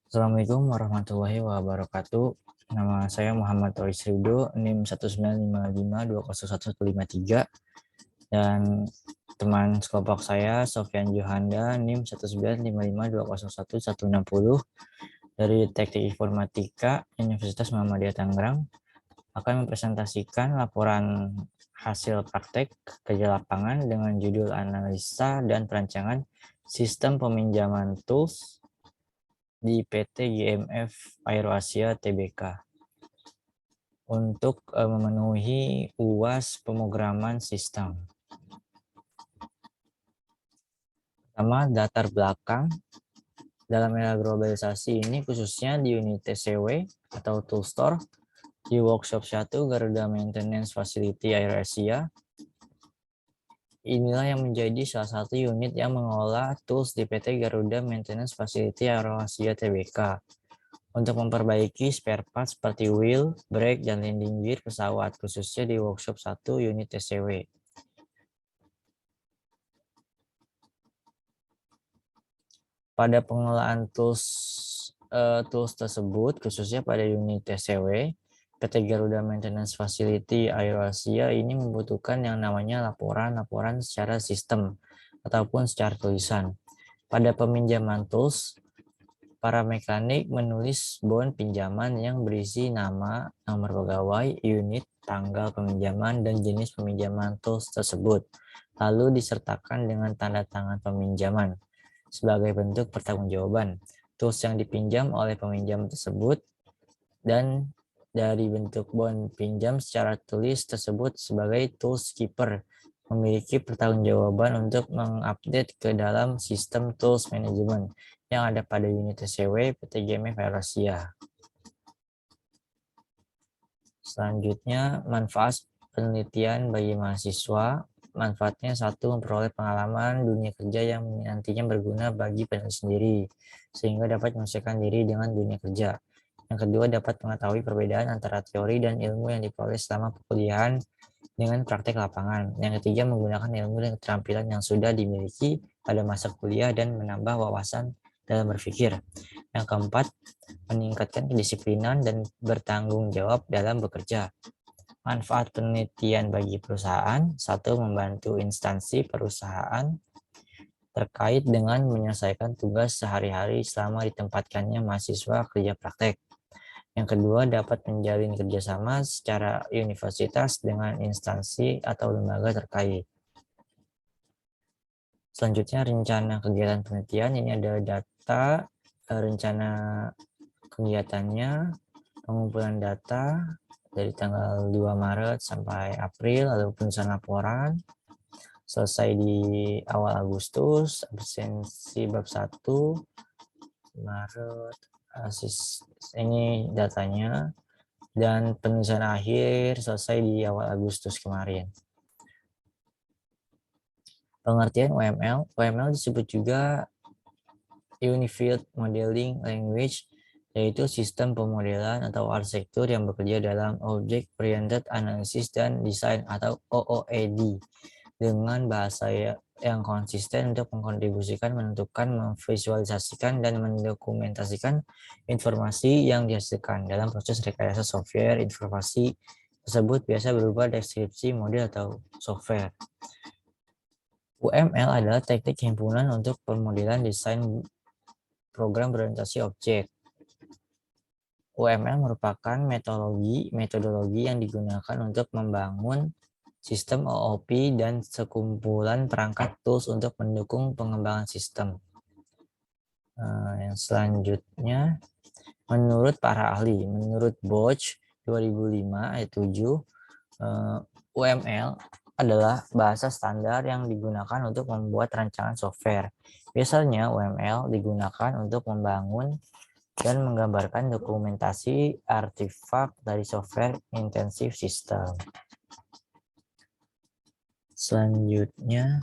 Assalamualaikum warahmatullahi wabarakatuh. Nama saya Muhammad Rois Rido, NIM 195520153, dan teman sekelompok saya Sofyan Johanda, NIM 19552016160 dari Teknik Informatika Universitas Muhammadiyah Tangerang akan mempresentasikan laporan hasil praktek kerja lapangan dengan judul analisa dan perancangan sistem peminjaman tools di PT GMF AeroAsia Tbk untuk memenuhi UAS pemrograman sistem. Pertama, latar belakang. Dalam era globalisasi ini, khususnya di unit TCW atau Tool Store, di workshop 1 Garuda Maintenance Facility AeroAsia, inilah yang menjadi salah satu unit yang mengelola tools di PT Garuda Maintenance Facility AeroAsia Tbk untuk memperbaiki spare part seperti wheel, brake, dan landing gear pesawat, khususnya di workshop 1 unit TCW. Pada pengelolaan tools tersebut, khususnya pada unit TCW, PT Garuda Maintenance Facility AeroAsia ini membutuhkan yang namanya laporan-laporan secara sistem ataupun secara tulisan. Pada peminjaman tools, para mekanik menulis bon pinjaman yang berisi nama, nomor pegawai, unit, tanggal peminjaman, dan jenis peminjaman tools tersebut, lalu disertakan dengan tanda tangan peminjaman sebagai bentuk pertanggungjawaban tools yang dipinjam oleh peminjam tersebut, dan dari bentuk bon pinjam secara tulis tersebut sebagai tools keeper memiliki pertanggungjawaban untuk mengupdate ke dalam sistem tools management yang ada pada unit TCW PT GMF AeroAsia. Selanjutnya, manfaat penelitian bagi mahasiswa. Manfaatnya, satu, memperoleh pengalaman dunia kerja yang nantinya berguna bagi peneliti sendiri, sehingga dapat menyesuaikan diri dengan dunia kerja. Yang kedua, dapat mengetahui perbedaan antara teori dan ilmu yang diperoleh selama perkuliahan dengan praktek lapangan. Yang ketiga, menggunakan ilmu dan keterampilan yang sudah dimiliki pada masa kuliah dan menambah wawasan dalam berpikir. Yang keempat, meningkatkan kedisiplinan dan bertanggung jawab dalam bekerja. Manfaat penelitian bagi perusahaan, satu, membantu instansi perusahaan terkait dengan menyelesaikan tugas sehari-hari selama ditempatkannya mahasiswa kerja praktek. Yang kedua, dapat menjalin kerjasama secara universitas dengan instansi atau lembaga terkait. Selanjutnya, rencana kegiatan penelitian. Ini adalah data rencana kegiatannya, pengumpulan data dari tanggal 2 Maret sampai April, lalu penulisan laporan, selesai di awal Agustus, absensi bab 1, Maret, ini datanya, dan penulisan akhir selesai di awal Agustus kemarin. Pengertian UML. UML disebut juga Unified Modeling Language, yaitu sistem pemodelan atau arsitektur yang bekerja dalam Object Oriented Analysis dan Design atau OOAD dengan bahasa yang konsisten untuk mengkontribusikan, menentukan, memvisualisasikan, dan mendokumentasikan informasi yang dihasilkan. Dalam proses rekayasa software, informasi tersebut biasa berupa deskripsi model atau software. UML adalah teknik himpunan untuk pemodelan desain program berorientasi objek. UML merupakan metodologi yang digunakan untuk membangun sistem OOP dan sekumpulan perangkat tools untuk mendukung pengembangan sistem. Yang selanjutnya, menurut para ahli, menurut Bosch 2005 ayat 7, UML adalah bahasa standar yang digunakan untuk membuat rancangan software. Biasanya UML digunakan untuk membangun dan menggambarkan dokumentasi artefak dari software intensive system. Selanjutnya,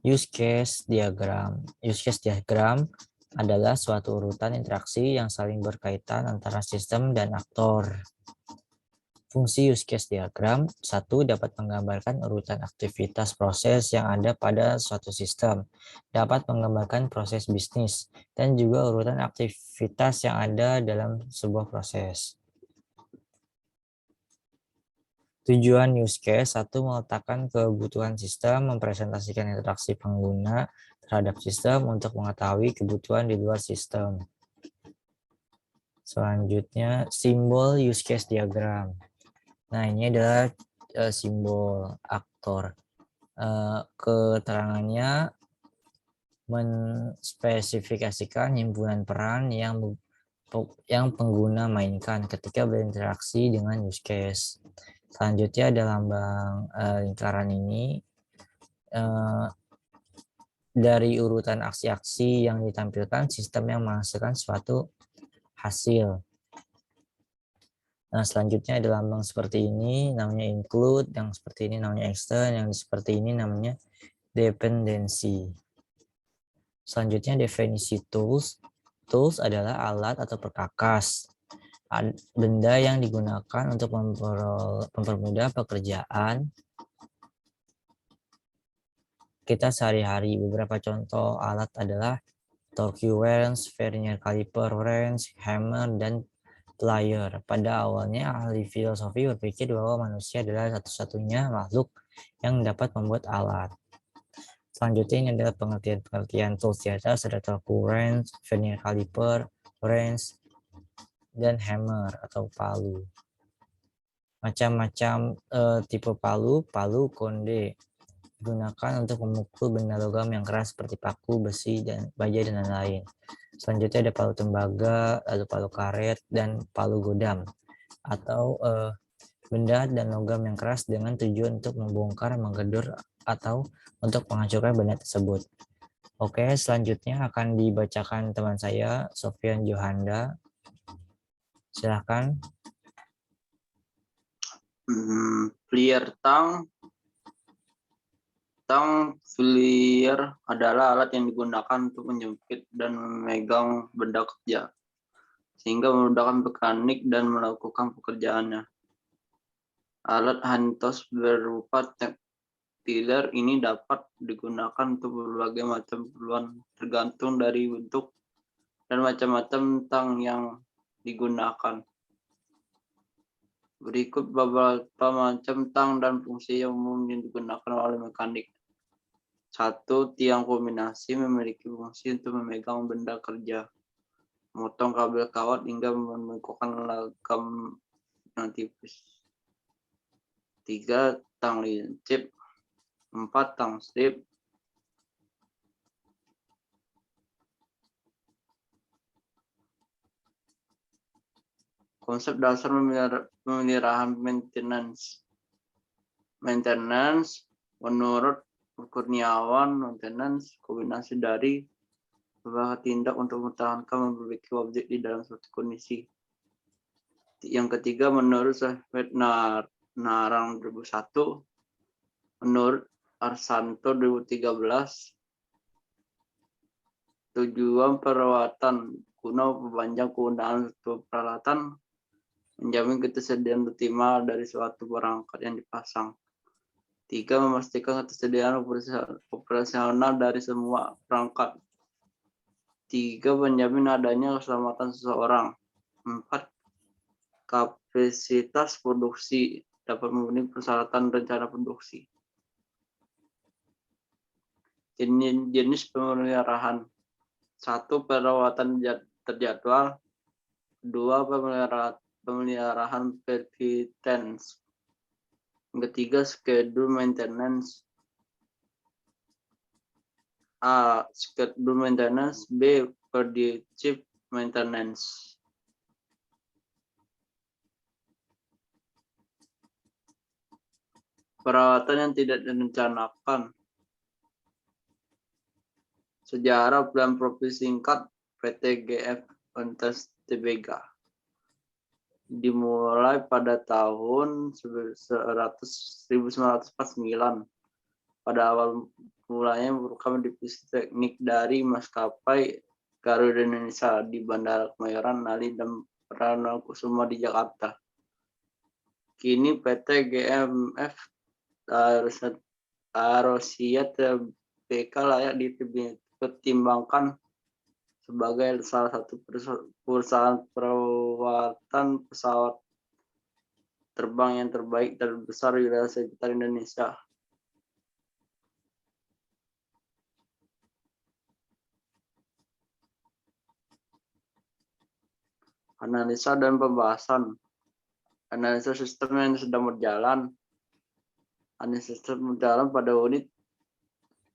use case diagram. Use case diagram adalah suatu urutan interaksi yang saling berkaitan antara sistem dan aktor. Fungsi use case diagram, satu, dapat menggambarkan urutan aktivitas proses yang ada pada suatu sistem, dapat menggambarkan proses bisnis, dan juga urutan aktivitas yang ada dalam sebuah proses. Tujuan use case, satu, meletakkan kebutuhan sistem, mempresentasikan interaksi pengguna terhadap sistem untuk mengetahui kebutuhan di luar sistem. Selanjutnya, simbol use case diagram. Nah, ini adalah simbol aktor. Keterangannya menspesifikasikan himpunan peran yang pengguna mainkan ketika berinteraksi dengan use case. Selanjutnya ada lambang lingkaran ini. Dari urutan aksi-aksi yang ditampilkan, sistem yang menghasilkan suatu hasil. Nah, selanjutnya ada lambang seperti ini, namanya include, yang seperti ini namanya extend, yang seperti ini namanya dependency. Selanjutnya definisi tools. Tools adalah alat atau perkakas, benda yang digunakan untuk mempermudah pekerjaan kita sehari-hari. Beberapa contoh alat adalah torque wrench, vernier caliper wrench, hammer, dan plier. Pada awalnya, ahli filosofi berpikir bahwa manusia adalah satu-satunya makhluk yang dapat membuat alat. Selanjutnya ini adalah pengertian tools di atas, ada torque wrench, vernier caliper, wrench, dan hammer atau palu. Macam-macam tipe palu konde digunakan untuk memukul benda logam yang keras seperti paku, besi, dan baja, dan lain-lain. Selanjutnya ada palu tembaga, lalu palu karet, dan palu godam atau benda dan logam yang keras dengan tujuan untuk membongkar, menggedor, atau untuk menghancurkan benda tersebut. Oke, selanjutnya akan dibacakan teman saya, Sofian Johanda. Silahkan. Plier tang. Tang plier adalah alat yang digunakan untuk menjepit dan memegang benda kerja, sehingga memudahkan mekanik dan melakukan pekerjaannya. Alat hantos berupa tiller ini dapat digunakan untuk berbagai macam keperluan tergantung dari bentuk dan macam-macam tang yang digunakan. Berikut beberapa macam tang dan fungsi yang umum yang digunakan oleh mekanik. 1. Tiang kombinasi memiliki fungsi untuk memegang benda kerja, memotong kabel kawat hingga membengkokkan logam yang tipis. 3. Tang lincip. 4. Tang strip. Konsep dasar pemeliharaan maintenance. Maintenance menurut Kurniawan, maintenance kombinasi dari beberapa tindak untuk mempertahankan memperbaiki objek di dalam suatu kondisi. Yang ketiga, menurut Safet Narang 2001, menurut Arsanto 2013, tujuan perawatan guna memperpanjang kegunaan suatu peralatan, menjamin ketersediaan optimal dari suatu perangkat yang dipasang. 3. Memastikan ketersediaan operasional dari semua perangkat. 3. Menjamin adanya keselamatan seseorang. 4. Kapasitas produksi, dapat memenuhi persyaratan rencana produksi. Jenis pemeliharaan. 1. Perawatan terjadwal. 2. Pemeliharaan preventive. Yang ketiga, schedule maintenance. A. Schedule maintenance. B. Predictive maintenance. Perawatan yang tidak direncanakan. Sejarah Plan Profesi Singkat PTGF Untas Tbk. Dimulai pada tahun 1949. Pada awal mulanya merupakan divisi teknik dari maskapai Garuda Indonesia di Bandara Kemayoran, Nali, dan Pranokusuma di Jakarta. Kini PT GMF Arosiat Tbk layak dipertimbangkan sebagai salah satu perusahaan perawatan pesawat terbang yang terbaik terbesar di wilayah sekitar Indonesia. Analisa dan pembahasan. Analisa sistem yang sedang berjalan. Analisa sistem berjalan pada unit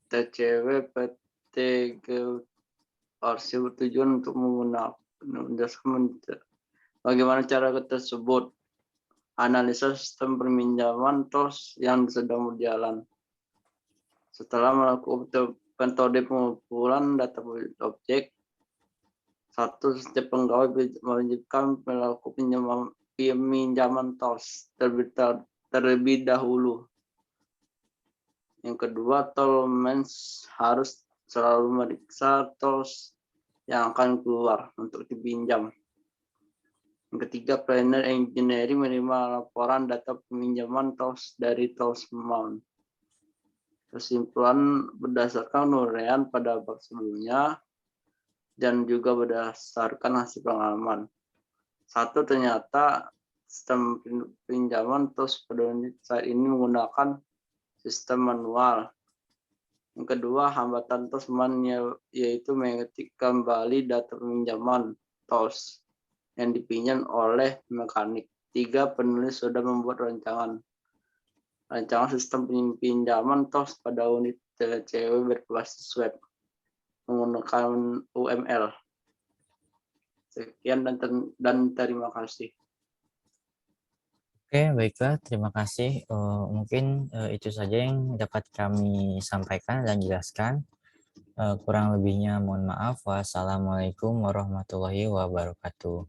TCW PT GRC bertujuan untuk menjelaskan bagaimana cara tersebut. Analisa sistem peminjaman TOS yang sedang berjalan. Setelah melakukan metode pengumpulan data objek, setiap pegawai mewajibkan melakukan peminjaman TOS terlebih dahulu. Yang kedua, Tolmens harus selalu meriksa TOS yang akan keluar untuk dipinjam. Yang ketiga, planner engineering menerima laporan data peminjaman TOS dari TOS mount. Kesimpulan berdasarkan uraian pada bab sebelumnya dan juga berdasarkan hasil pengalaman. Satu, ternyata sistem pinjaman TOS pada unit saat ini menggunakan sistem manual. Yang kedua, hambatan TOS yaitu mengetik kembali data peminjaman TOS yang dipinjam oleh mekanik. Tiga, penulis sudah membuat rancangan sistem pinjaman TOS pada unit TCW berbasis web menggunakan UML. Sekian dan terima kasih. Oke, baiklah. Terima kasih. Mungkin itu saja yang dapat kami sampaikan dan jelaskan. Kurang lebihnya mohon maaf. Wassalamualaikum warahmatullahi wabarakatuh.